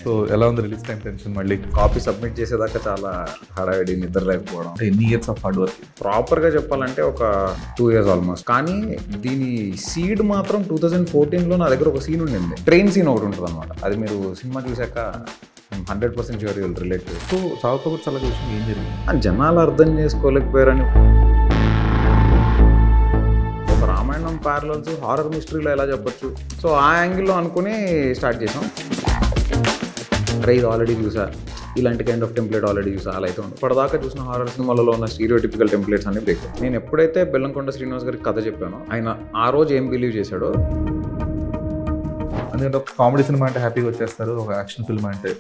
So ఎలా ఉంది release time tension? మళ్ళీ కాపీ సబ్మిట్ చేసేదాకా చాలా హడావిడి, నిద్ర లేకపోవడం. ఎన్ని ఇయర్స్ ఆఫ్ హార్డ్ వర్క్? ప్రాపర్గా చెప్పాలంటే ఒక 2 years ఆల్మోస్ట్. కానీ దీని సీడ్ మాత్రం 2014లో నా దగ్గర ఒక సీన్ ఉండింది. ట్రైన్ సీన్ ఒకటి ఉంటుంది అనమాట. అది మీరు సినిమా చూసాక 100% sure you will relate. So Chaavu Kaburu చల్లగా విషయం ఏం జరిగింది? జనాలు అర్థం చేసుకోలేకపోయారని. ఒక రామాయణం ప్యారలల్స్ హారర్ మిస్టరీలో ఎలా చెప్పొచ్చు, సో ఆ యాంగిల్లో అనుకుని స్టార్ట్ చేసాం. అరే ఇది ఆల్రెడీ చూసా, ఇలాంటి కైండ్ ఆఫ్ టెంప్లెట్ ఆల్రెడీ చూసా, అలా అయితే ఉంది. ఇప్పటిదాకా చూసిన హారర్ సినిమాలలో ఉన్న స్టీరియోటిపికల్ టెంప్లెట్స్ అన్ని బ్రేక్. నేను ఎప్పుడైతే బెల్లంకొండ శ్రీనివాస్ గారికి కథ చెప్పానో, ఆయన ఆ రోజు ఏం బిలీవ్ చేశాడో. ఎందుకంటే ఒక కామెడీ సినిమా అంటే హ్యాపీగా వచ్చేస్తారు, ఒక యాక్షన్ ఫిల్మ్ అంటే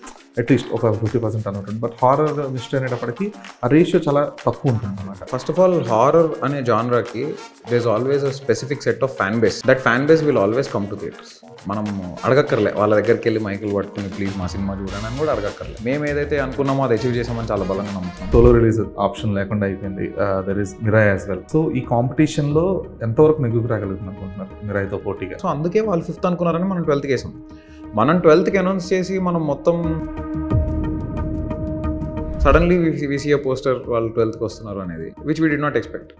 అట్లీస్ట్ ఒక 50% అనుకుంటుంది. బట్ హారర్ మిస్టరీ అనేటప్పటికీ ఆ రేషియో చాలా తక్కువ ఉంటుంది అనమాట. ఫస్ట్ ఆఫ్ ఆల్ హారర్ అనే జానరాకి there is always a specific set of fan base. That fan base will always come to theatres. మనం అడగక్కర్లే వాళ్ళ దగ్గరికి వెళ్ళి మైకులు పట్టుకుని ప్లీజ్ మా సినిమా చూడండి అని కూడా అడగక్కర్లే. మేము ఏదైతే అనుకున్నామో అది అచీవ్ చేసామని చాలా బలంగా నమ్ముతాం. సోలో రిలీజ్ ఆప్షన్ లేకుండా అయిపోయింది. There is Mirai as well. So ఈ కాంపిటీషన్లో ఎంతవరకు నెగ్గుకు రాగలుగుతుంది అనుకుంటున్నారు మిరాయ్తో పోటీగా? సో అందుకే వాళ్ళు 5th అనుకున్నారని మనం 12th వేసాం. మనం 12th అనౌన్స్ చేసి మనం మొత్తం suddenly we see a poster వాళ్ళు 12th వస్తున్నారు అనేది, which we did not expect.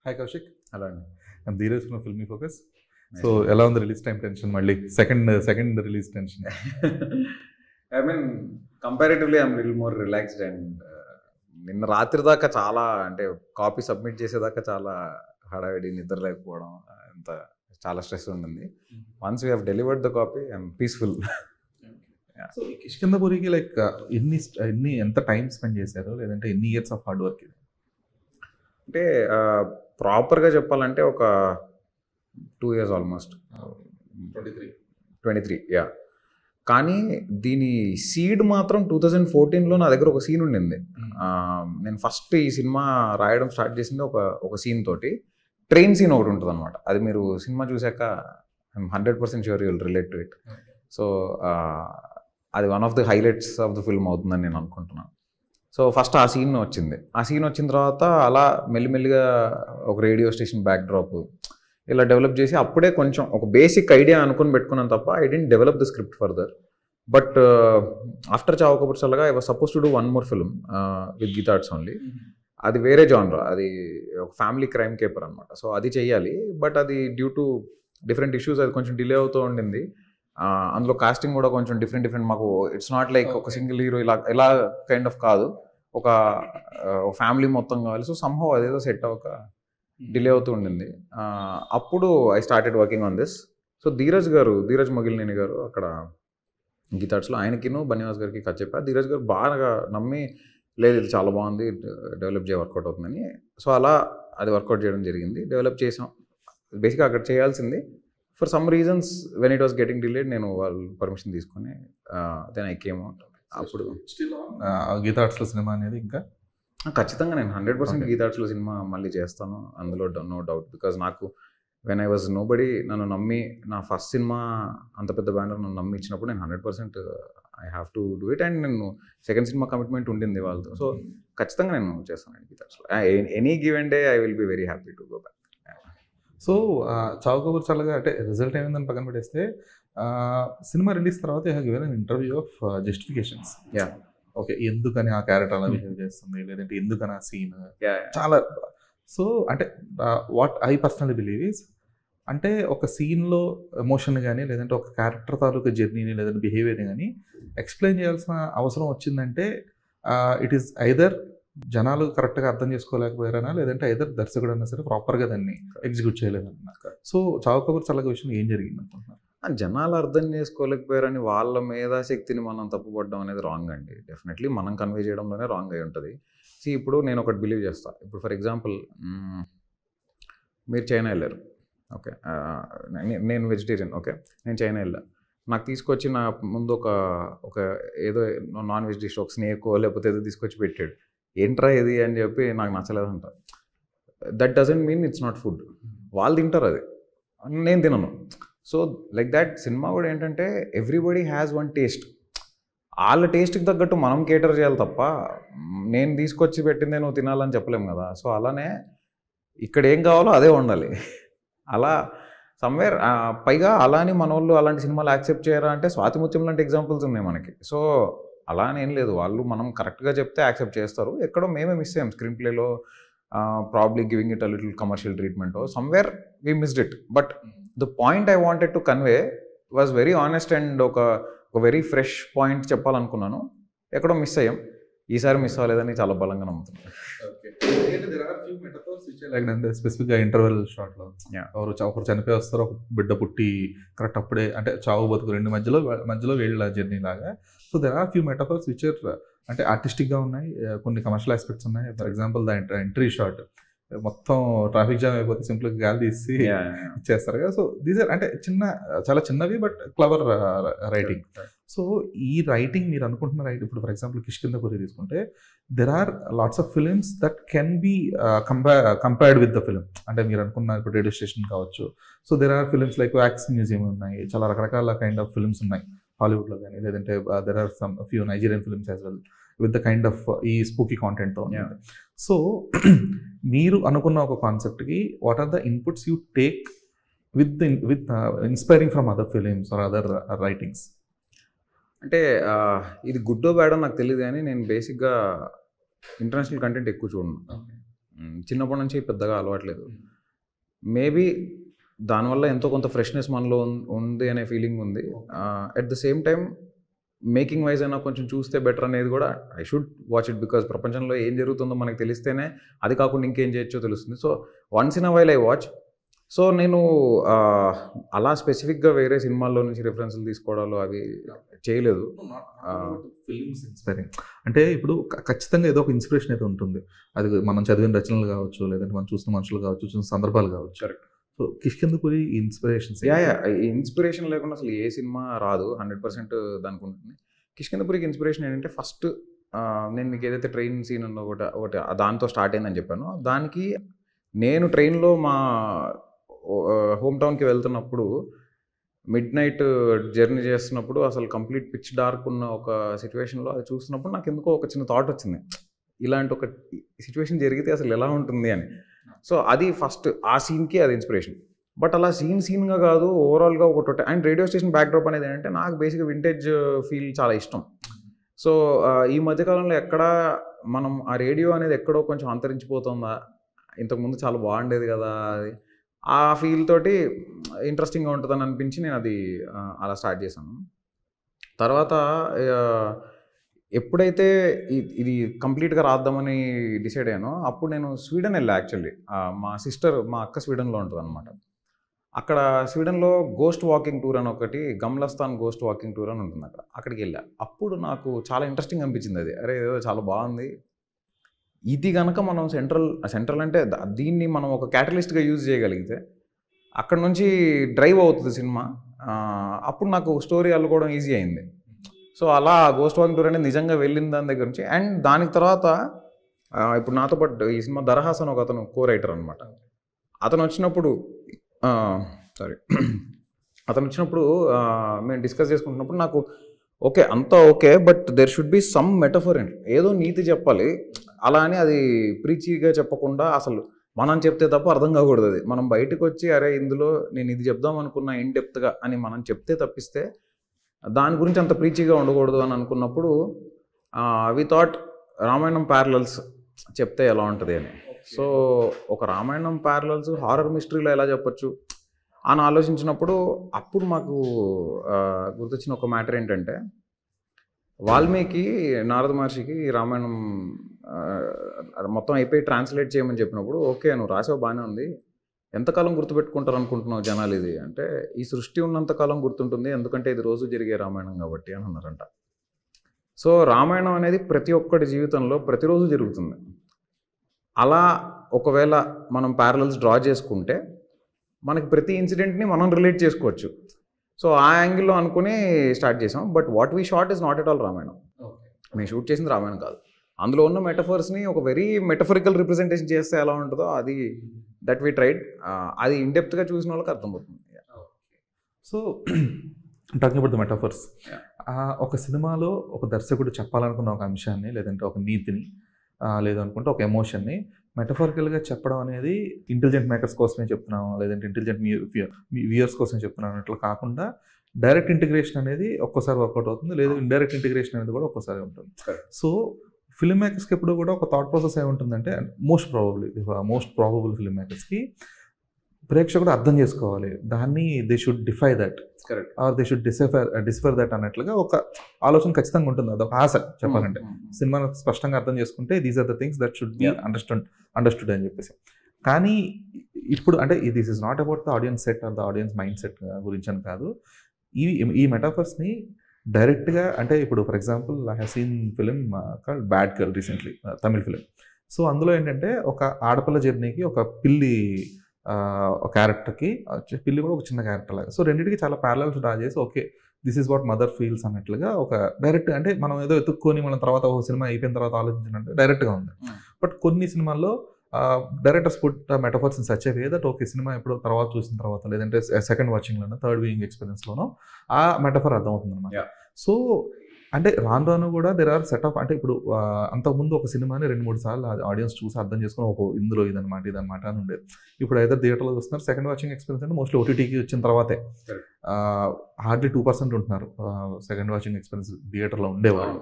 Hi Kaushik. అలా అండి. And Dheeraj from Filmy Focus. So ఎలా ఉంది రిలీజ్ టైం టెన్షన్? మళ్ళీ second release tension? I mean comparatively I'm little more relaxed. And నిన్న రాత్రి దాకా చాలా, అంటే కాపీ సబ్మిట్ చేసేదాకా చాలా హడావిడి, నిద్ర లేకపోవడం, అంత చాలా స్ట్రెస్ ఉంటుంది. Once we have delivered the copy I'm peaceful. So ఈ కిష్కింధపురికి లైక్ ఎంత టైం స్పెండ్ చేశారు, లేదంటే ఎన్ని ఇయర్స్ ఆఫ్ హార్డ్ వర్క్? అంటే ప్రాపర్గా చెప్పాలంటే ఒక 2 years ఆల్మోస్ట్. 23 యా. కానీ దీని సీడ్ మాత్రం 2014లో నా దగ్గర ఒక సీన్ ఉండింది. నేను ఫస్ట్ ఈ సినిమా రాయడం స్టార్ట్ చేసింది ఒక సీన్ తోటి. ట్రైన్ సీన్ ఒకటి ఉంటుంది అనమాట. అది మీరు సినిమా చూసాక 100% sure you will relate to it. So అది one of the highlights of the film అవుతుందని నేను అనుకుంటున్నాను. సో ఫస్ట్ ఆ సీన్ వచ్చింది. ఆ సీన్ వచ్చిన తర్వాత అలా మెల్లిమెల్లిగా ఒక రేడియో స్టేషన్ బ్యాక్ డ్రాప్ ఇలా డెవలప్ చేసి అప్పుడే కొంచెం ఒక బేసిక్ ఐడియా అనుకుని పెట్టుకున్నాను తప్ప I didn't develop the script further. But after Chaavu Kaburu Challaga I was suppose to do one more film with Geetha Arts only. అది వేరే జానరా, అది ఒక ఫ్యామిలీ క్రైమ్ కేపర్ అనమాట. సో అది చెయ్యాలి, బట్ అది డ్యూ టు డిఫరెంట్ ఇష్యూస్ అది కొంచెం డిలే అవుతూ ఉండింది. అందులో కాస్టింగ్ కూడా కొంచెం డిఫరెంట్ మాకు ఇట్స్ నాట్ లైక్ ఒక సింగిల్ హీరో ఇలా కైండ్ ఆఫ్ కాదు, ఒక ఫ్యామిలీ మొత్తం కావాలి. సో సమ్హౌ అదేదో సెట్ అవ్వక డిలే అవుతూ ఉండింది. అప్పుడు I started working on this. So Dheeraj Mogilineni గారు అక్కడ గీతార్ట్స్లో, ఆయనకిను బన్నివాస్ గారికి కథ చెప్పా. ధీరజ్ గారు బాగా నమ్మి లేదు ఇది చాలా బాగుంది, డెవలప్ వర్కౌట్ అవుతుందని. సో అలా అది వర్కౌట్ చేయడం జరిగింది, డెవలప్ చేసాం. బేసిక్గా అక్కడ చేయాల్సింది. For some reasons when it was getting delayed నేను వాళ్ళు పర్మిషన్ తీసుకొని దెన్ ఐ కేమ్ అవుట్. అప్పుడు గీతా ఆర్ట్స్లో సినిమా అనేది ఇంకా ఖచ్చితంగా నేను 100% గీతా ఆర్ట్స్లో సినిమా మళ్ళీ చేస్తాను, అందులో నో డౌట్. బికాజ్ నాకు వెన్ ఐ వాజ్ నోబడీ నన్ను నమ్మి నా ఫస్ట్ సినిమా అంత పెద్ద బ్యానర్ నన్ను నమ్మి ఇచ్చినప్పుడు నేను 100% I have to do it. And నేను సెకండ్ సినిమా కమిట్మెంట్ ఉండింది వాళ్ళతో. సో ఖచ్చితంగా నేను చేస్తాను గీతా ఆర్ట్స్లో. Any given day I will be very happy to go back. So Chaavu Kaburu Challaga అంటే రిజల్ట్ ఏమైందని పక్కన పెట్టేస్తే, సినిమా రిలీజ్ తర్వాత you have given an interview of justifications. Yeah. Okay, ఎందుకని ఆ క్యారెక్టర్ అలా బిహేవ్ చేస్తుంది, లేదంటే ఎందుకని ఆ సీన్ చాలా. సో అంటే what I personally believe is, అంటే ఒక సీన్లో ఎమోషన్ కానీ, లేదంటే ఒక క్యారెక్టర్ తాలూకా జర్నీని, లేదంటే బిహేవియర్ని కానీ ఎక్స్ప్లెయిన్ చేయాల్సిన అవసరం వచ్చిందంటే ఇట్ ఈస్ ఐదర్ జనాలు కరెక్ట్గా అర్థం చేసుకోలేకపోయారనా, లేదంటే ఐదర్ దర్శకుడు అన్నా సరే ప్రాపర్గా దాన్ని ఎగ్జిక్యూట్ చేయలేదన్నా. సో చావు కబూర్ చల్లగా విషయం ఏం జరిగింది అనుకుంటున్నారు? జనాలు అర్థం చేసుకోలేకపోయారని వాళ్ళ మేధాశక్తిని మనం తప్పుపడడం అనేది రాంగ్ అండి. డెఫినెట్లీ మనం కన్వే చేయడంలోనే రాంగ్ అయి ఉంటుంది. ఇప్పుడు నేను ఒకటి బిలీవ్ చేస్తాను. ఇప్పుడు ఫర్ ఎగ్జాంపుల్ మీరు చైనా వెళ్ళారు, ఓకే, నేను వెజిటేరియన్, ఓకే, నేను చైనా వెళ్ళా. నాకు తీసుకొచ్చి నా ముందు ఒక ఏదో నాన్ వెజ్ డిష్, ఒక స్నేకో లేకపోతే ఏదో తీసుకొచ్చి పెట్టాడు. ఏంట్రా ఇది అని చెప్పి నాకు నచ్చలేదంట. That doesn't mean it's not food. వాళ్ళు తింటారు, అది నేను తినను. సో లైక్ దాట్ సినిమా కూడా ఏంటంటే ఎవ్రీబడి హ్యాస్ వన్ టేస్ట్. వాళ్ళ టేస్ట్కి తగ్గట్టు మనం కేటర్ చేయాలి తప్ప నేను తీసుకొచ్చి పెట్టిందే నువ్వు తినాలని చెప్పలేము కదా. సో అలానే ఇక్కడ ఏం కావాలో అదే ఉండాలి. అలా సమ్వేర్ పైగా అలాని మన వాళ్ళు అలాంటి సినిమాలు యాక్సెప్ట్ చేయరా అంటే స్వాతిముత్యం లాంటి ఎగ్జాంపుల్స్ ఉన్నాయి మనకి. సో అలా అని ఏం లేదు, వాళ్ళు మనం కరెక్ట్గా చెప్తే యాక్సెప్ట్ చేస్తారు. ఎక్కడో మేమే మిస్ అయ్యాం స్క్రీన్ ప్లేలో, probably giving it a little commercial treatment, somewhere we missed it. But the point I wanted to convey was very honest and ఒక వెరీ ఫ్రెష్ పాయింట్ చెప్పాలనుకున్నాను. ఎక్కడో మిస్ అయ్యాం. ఈసారి మిస్ అవ్వలేదని చాలా బలంగా నమ్ముతున్నాను. స్పెసిఫిక్గా ఇంటర్వెల్ షాట్లో ఒకరు చనిపోయి వస్తారు, ఒక బిడ్డ పుట్టి కరెక్ట్ అప్పుడే, అంటే చావు బతుకు రెండు మధ్యలో వీళ్ళ జర్నీ లాగా. So there are few metaphors which are అంటే ఆర్టిస్టిక్గా ఉన్నాయి, కొన్ని కమర్షియల్ ఆస్పెక్ట్స్ ఉన్నాయి. For example the entry shot మొత్తం ట్రాఫిక్ జామ్ అయిపోతే సింపుల్గా గాలి తీసి ఇచ్చేస్తారు కదా. సో దీస్ ఆర్ అంటే చాలా చిన్నవి బట్ క్లవర్ రైటింగ్. సో ఈ రైటింగ్ మీరు అనుకుంటున్న రైట్, ఇప్పుడు ఫర్ ఎగ్జాంపుల్ కిష్కింధపురి తీసుకుంటే there are lots of films that can be compared with the film. అంటే మీరు అనుకున్న ఇప్పుడు రేడియో స్టేషన్ కావచ్చు. So there are films like wax museum ఉన్నాయి, చాలా రకరకాల కైండ్ ఆఫ్ ఫిలిమ్స్ ఉన్నాయి హాలీవుడ్లో కానీ, లేదంటే there are some few Nigerian films as well with the kind of ఈ స్పూకీ కాంటెంట్తో. సో మీరు అనుకున్న ఒక కాన్సెప్ట్కి what are the inputs you take with inspiring from other films or other writings? అంటే ఇది గుడ్డో బ్యాడో నాకు తెలియదు, కానీ నేను బేసిక్గా ఇంటర్నేషనల్ కంటెంట్ ఎక్కువ చూడను. చిన్నప్పటి నుంచి పెద్దగా అలవాట్లేదు. మేబీ దానివల్ల ఎంతో కొంత ఫ్రెష్నెస్ మనలో ఉంది అనే ఫీలింగ్ ఉంది. At the same time making wise అయినా కొంచెం చూస్తే బెటర్ అనేది కూడా I should watch it, because ప్రపంచంలో ఏం జరుగుతుందో మనకు తెలిస్తేనే అది కాకుండా ఇంకేం చేయొచ్చో తెలుస్తుంది. So once in a while I watch. So నేను అలా స్పెసిఫిక్గా వేరే సినిమాల్లో నుంచి రిఫరెన్స్లు తీసుకోవడాలు అవి చేయలేదు. ఫిలిమ్స్ ఇన్స్పైరింగ్ అంటే ఇప్పుడు ఖచ్చితంగా ఏదో ఒక ఇన్స్పిరేషన్ అయితే ఉంటుంది. అది మనం చదివిన రచనలు కావచ్చు, లేదంటే మనం చూసిన మనుషులు కావచ్చు, చూసిన సందర్భాలు కావచ్చు. Correct. So Kishkindhapuri inspirations inspiration లేకుండా అసలు ఏ సినిమా రాదు, 100% దానికి ఉంటుంది. కిష్కింధపురికి ఇన్స్పిరేషన్ ఏంటంటే ఫస్ట్ నేను మీకు ఏదైతే ట్రైన్ సీన్ ఉందో ఒకటి దాంతో స్టార్ట్ అయిందని చెప్పాను. దానికి నేను ట్రైన్లో మా హోమ్ టౌన్కి వెళ్తున్నప్పుడు మిడ్ నైట్ జర్నీ చేస్తున్నప్పుడు అసలు కంప్లీట్ పిచ్ డార్క్ ఉన్న ఒక సిచ్యువేషన్లో అది చూస్తున్నప్పుడు నాకు ఎందుకో ఒక చిన్న థాట్ వచ్చింది, ఇలాంటి ఒక సిచ్యువేషన్ జరిగితే అసలు ఎలా ఉంటుంది అని. సో అది ఫస్ట్ ఆ సీన్కి అది ఇన్స్పిరేషన్. బట్ అలా సీన్గా కాదు, ఓవరాల్గా ఒకటి. అండ్ రేడియో స్టేషన్ బ్యాక్డ్రాప్ అనేది ఏంటంటే నాకు బేసిక్గా వింటేజ్ ఫీల్ చాలా ఇష్టం. సో ఈ మధ్యకాలంలో ఎక్కడ మనం ఆ రేడియో అనేది ఎక్కడో కొంచెం అంతరించిపోతుందా, ఇంతకుముందు చాలా బాగుండేది కదా, అది ఆ ఫీల్ తోటి ఇంట్రెస్టింగ్గా ఉంటుందని అనిపించి నేను అది అలా స్టార్ట్ చేశాను. తర్వాత ఎప్పుడైతే ఇది కంప్లీట్గా రాద్దామని డిసైడ్ అయ్యానో అప్పుడు నేను స్వీడన్ వెళ్ళా. యాక్చువల్లీ మా అక్క స్వీడన్లో ఉంటుంది అనమాట. అక్కడ స్వీడన్లో గోస్ట్ వాకింగ్ టూర్ అని ఒకటి, గమ్లస్థాన్ గోస్ట్ వాకింగ్ టూర్ అని ఉంటుంది అక్కడికి వెళ్ళా. అప్పుడు నాకు చాలా ఇంట్రెస్టింగ్ అనిపించింది. అది అరే ఏదో చాలా బాగుంది, ఇది కనుక మనం సెంట్రల్ అంటే దీన్ని మనం ఒక క్యాటలిస్ట్గా యూజ్ చేయగలిగితే అక్కడ నుంచి డ్రైవ్ అవుతుంది సినిమా. అప్పుడు నాకు స్టోరీ అల్లుకోవడం ఈజీ అయింది. సో అలా గోస్ట్ వాకింగ్ టూర్ అనేది నిజంగా వెళ్ళిన దాని దగ్గర నుంచి. అండ్ దానికి తర్వాత ఇప్పుడు నాతో పాటు ఈ సినిమా దరహాసన్ ఒక అతను కో రైటర్ అనమాట. అతను వచ్చినప్పుడు మేము డిస్కస్ చేసుకుంటున్నప్పుడు నాకు ఓకే అంతా okay, but there should be some metaphor and ఏదో నీతి చెప్పాలి. అలా అని అది ప్రీచీగా చెప్పకుండా అసలు మనం చెప్తే తప్ప అర్థం కాకూడదు. అది మనం బయటకు వచ్చి అరే ఇందులో నేను ఇది చెప్దాం అనుకున్నా ఇన్ డెప్త్గా అని మనం చెప్తే తప్పిస్తే దాని గురించి అంత ప్రీచీగా ఉండకూడదు అని అనుకున్నప్పుడు వి థాట్ రామాయణం ప్యారలల్స్ చెప్తే ఎలా ఉంటుంది అని. సో ఒక రామాయణం ప్యారలల్స్ హారర్ మిస్టరీలో ఎలా చెప్పొచ్చు అని ఆలోచించినప్పుడు అప్పుడు మాకు గుర్తొచ్చిన ఒక మ్యాటర్ ఏంటంటే, వాల్మీకి నారద మహర్షికి రామాయణం మొత్తం అయిపోయి ట్రాన్స్లేట్ చేయమని చెప్పినప్పుడు ఓకే నువ్వు రాసావు బాగానే ఉంది, ఎంతకాలం గుర్తుపెట్టుకుంటారు అనుకుంటున్నావు జనాలు ఇది అంటే, ఈ సృష్టి ఉన్నంతకాలం గుర్తుంటుంది ఎందుకంటే ఇది రోజు జరిగే రామాయణం కాబట్టి అని అన్నారంట. సో రామాయణం అనేది ప్రతి ఒక్కటి జీవితంలో ప్రతిరోజు జరుగుతుంది. అలా ఒకవేళ మనం ప్యారలల్స్ డ్రా చేసుకుంటే మనకి ప్రతి ఇన్సిడెంట్ని మనం రిలేట్ చేసుకోవచ్చు. సో ఆ యాంగిల్లో అనుకుని స్టార్ట్ చేసాం. But what we shot is not at all Ramayanam. మేము షూట్ చేసింది రామాయణం కాదు. అందులో ఉన్న మెటఫర్స్ని ఒక వెరీ మెటఫరికల్ రిప్రజెంటేషన్ చేస్తే ఎలా ఉంటుందో అది దట్ వీ ట్రైడ్. అది ఇన్డెప్త్గా చూసిన వాళ్ళకి అర్థమవుతుంది. So talking about the metaphors, ఒక సినిమాలో ఒక దర్శకుడు చెప్పాలనుకున్న ఒక అంశాన్ని లేదంటే ఒక నీతిని లేదు అనుకుంటే ఒక ఎమోషన్ని మెటఫారికల్గా చెప్పడం అనేది ఇంటెలిజెంట్ మేకర్స్ కోసమే చెప్తున్నాము, లేదంటే ఇంటెలిజెంట్ వ్యూయర్స్ కోసమే చెప్తున్నాం అన్నట్లు కాకుండా డైరెక్ట్ ఇంటిగ్రేషన్ అనేది ఒక్కోసారి వర్కౌట్ అవుతుంది, లేదు ఇండైరెక్ట్ ఇంటిగ్రేషన్ అనేది కూడా ఒక్కోసారి ఉంటుంది. సో ఫిల్మ్ మేకర్స్కి ఎప్పుడు కూడా ఒక థాట్ ప్రాసెస్ ఏముంటుందంటే మోస్ట్ ప్రాబబుల్ ఫిల్మ్ మేకర్స్కి ప్రేక్షకుడు అర్థం చేసుకోవాలి, దాన్ని they should defy that or they should decipher that అన్నట్లుగా ఒక ఆలోచన ఖచ్చితంగా ఉంటుంది. అదొక ఆశ చెప్పాలంటే. సినిమాను స్పష్టంగా అర్థం చేసుకుంటే these are the things that should be understood అని చెప్పేసి. కానీ ఇప్పుడు అంటే this is not about the audience set or the audience mind set గురించి అని కాదు. ఈ మెటాఫర్స్ని డైరెక్ట్గా అంటే ఇప్పుడు for example I have seen film called Bad Girl recently, Tamil film. So అందులో ఏంటంటే ఒక ఆడపిల్ల జర్నీకి ఒక పిల్లి క్యారెక్టర్కి, పిల్లి కూడా ఒక చిన్న క్యారెక్టర్ లాగా, సో రెండింటికి చాలా ప్యారలల్స్ డ్రా చేసి okay this is what mother feels అన్నట్లుగా ఒక డైరెక్ట్ అంటే మనం ఏదో ఎత్తుక్కొని మనం తర్వాత ఒక సినిమా అయిపోయిన తర్వాత ఆలోచించినట్టు డైరెక్ట్గా ఉంది. బట్ కొన్ని సినిమాల్లో directors put metaphors in such a way that okay cinema ఎప్పుడు తర్వాత చూసిన తర్వాత లేదంటే సెకండ్ వాచింగ్లోనో థర్డ్ వ్యూయింగ్ ఎక్స్పీరియన్స్లోనో ఆ మెటఫర్ అర్థమవుతుంది అనమాట. సో అంటే రాను కూడా దెర్ ఆర్ సెట్ ఆఫ్ అంటే ఇప్పుడు అంతకుముందు ఒక సినిమాని 2-3 సార్లు ఆడియన్స్ చూసి అర్థం చేసుకుని ఓహో ఇందులో ఇదనమాట అని ఉండేది. ఇప్పుడు అయితే థియేటర్లో చూస్తున్నారు, సెకండ్ వాచింగ్ ఎక్స్పీరియన్స్ అంటే మోస్ట్లీ ఓటీటీకి వచ్చిన తర్వాతే హార్డ్లీ 2% ఉంటున్నారు సెకండ్ వాచింగ్ ఎక్స్పీరియన్స్ థియేటర్లో ఉండేవాళ్ళు.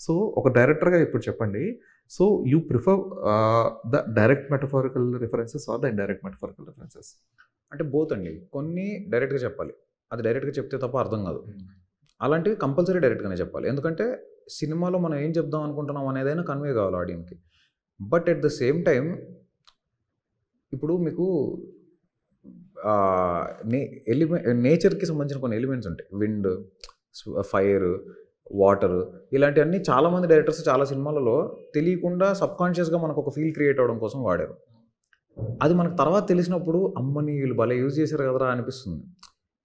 సో ఒక డైరెక్టర్గా ఇప్పుడు చెప్పండి, so you prefer the direct metaphorical references or the indirect metaphorical references? అంటే బోత్ అండి. కొన్ని డైరెక్ట్గా చెప్పాలి, అది డైరెక్ట్గా చెప్తే తప్ప అర్థం కాదు. అలాంటివి కంపల్సరీ డైరెక్ట్గానే చెప్పాలి, ఎందుకంటే సినిమాలో మనం ఏం చెప్దాం అనుకుంటున్నాం అనేదైనా కన్వే కావాలి ఆడియన్కి. But at the same time ఇప్పుడు మీకు నేచర్కి సంబంధించిన కొన్ని ఎలిమెంట్స్ ఉంటాయి, విండ్, ఫైర్, వాటర్, ఇలాంటివన్నీ చాలామంది డైరెక్టర్స్ చాలా సినిమాలలో తెలియకుండా సబ్కాన్షియస్గా మనకు ఒక ఫీల్ క్రియేట్ అవ్వడం కోసం వాడారు. అది మనకు తర్వాత తెలిసినప్పుడు అమ్మని వీళ్ళు భలే యూజ్ చేశారు కదరా అనిపిస్తుంది.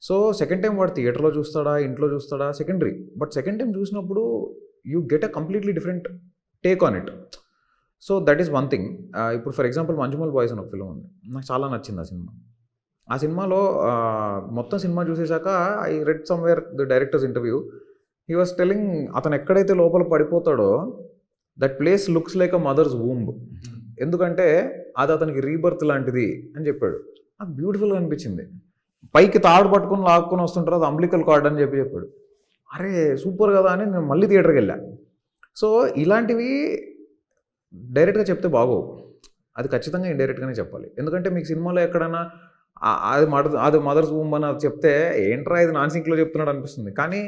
సో సెకండ్ టైం వాడు థియేటర్లో చూస్తాడా ఇంట్లో చూస్తాడా సెకండరీ, బట్ సెకండ్ టైం చూసినప్పుడు you get a completely different take on it. So that is one thing. ఇప్పుడు ఫర్ ఎగ్జాంపుల్ మంజుమల్ బాయ్స్ అని ఒక ఫిల్మ్ ఉంది, నాకు చాలా నచ్చింది ఆ సినిమా. ఆ సినిమాలో మొత్తం సినిమా చూసేశాక I read somewhere the director's interview, he was telling అతను ఎక్కడైతే లోపల పడిపోతాడో that place looks like a mother's womb, ఎందుకంటే అది అతనికి రీబర్త్ లాంటిది అని చెప్పాడు. నాకు బ్యూటిఫుల్గా అనిపించింది. పైకి తాడు పట్టుకుని లాక్కుని వస్తుంటారు, అది అంబ్లికల్ కార్డ్ అని చెప్పాడు. అరే సూపర్ కదా అని నేను మళ్ళీ థియేటర్కి వెళ్ళా. సో ఇలాంటివి డైరెక్ట్గా చెప్తే బాగోవు, అది ఖచ్చితంగా ఇండైరెక్ట్గానే చెప్పాలి. ఎందుకంటే మీకు సినిమాలో ఎక్కడైనా అది మదర్స్ వూంబ్ అని అది చెప్తే ఏంట్రా ఇది నాన్ సింక్లో చెప్తున్నాడు అనిపిస్తుంది. కానీ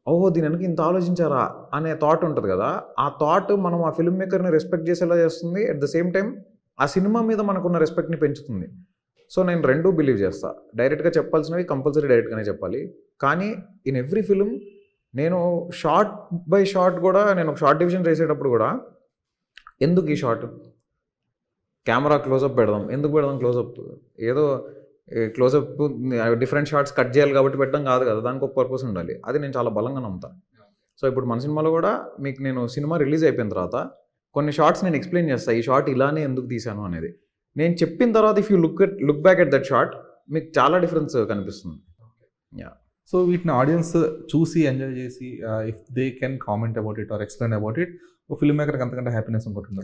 ఓహో దీని వెనక ఇంత ఆలోచించారా అనే థాట్ ఉంటుంది కదా, ఆ థాట్ మనం ఆ ఫిల్మ్ మేకర్ని రెస్పెక్ట్ చేసేలా చేస్తుంది. అట్ ద సేమ్ టైం ఆ సినిమా మీద మనకున్న రెస్పెక్ట్ని పెంచుతుంది. సో నేను రెండూ బిలీవ్ చేస్తా, డైరెక్ట్గా చెప్పాల్సినవి కంపల్సరీ డైరెక్ట్గానే చెప్పాలి. కానీ ఇన్ ఎవ్రీ ఫిల్మ్ నేను షార్ట్ బై షార్ట్ కూడా, నేను ఒక షార్ట్ డివిజన్ చేసేటప్పుడు కూడా ఎందుకు ఈ షార్ట్ కెమెరా క్లోజప్ పెడదాం, ఎందుకు పెడదాం క్లోజప్, ఏదో క్లోజప్ డిఫరెంట్ షార్ట్స్ కట్ చేయాలి కాబట్టి పెట్టడం కాదు కదా, దానికి ఒక పర్పస్ ఉండాలి. అది నేను చాలా బలంగా నమ్ముతాను. సో ఇప్పుడు మన సినిమాలో కూడా మీకు నేను సినిమా రిలీజ్ అయిపోయిన తర్వాత కొన్ని షార్ట్స్ నేను ఎక్స్ప్లెయిన్ చేస్తాను, ఈ షార్ట్ ఇలానే ఎందుకు తీశాను అనేది. నేను చెప్పిన తర్వాత if you look back at that short మీకు చాలా డిఫరెన్స్ కనిపిస్తుంది. యా. సో వీటిని ఆడియన్స్ చూసి ఎంజాయ్ చేసి if they can comment about it or explain about it, ఒక ఫిల్మ్ మేకర్కి అంతకంటే హ్యాపీనెస్ ఉంటుంది.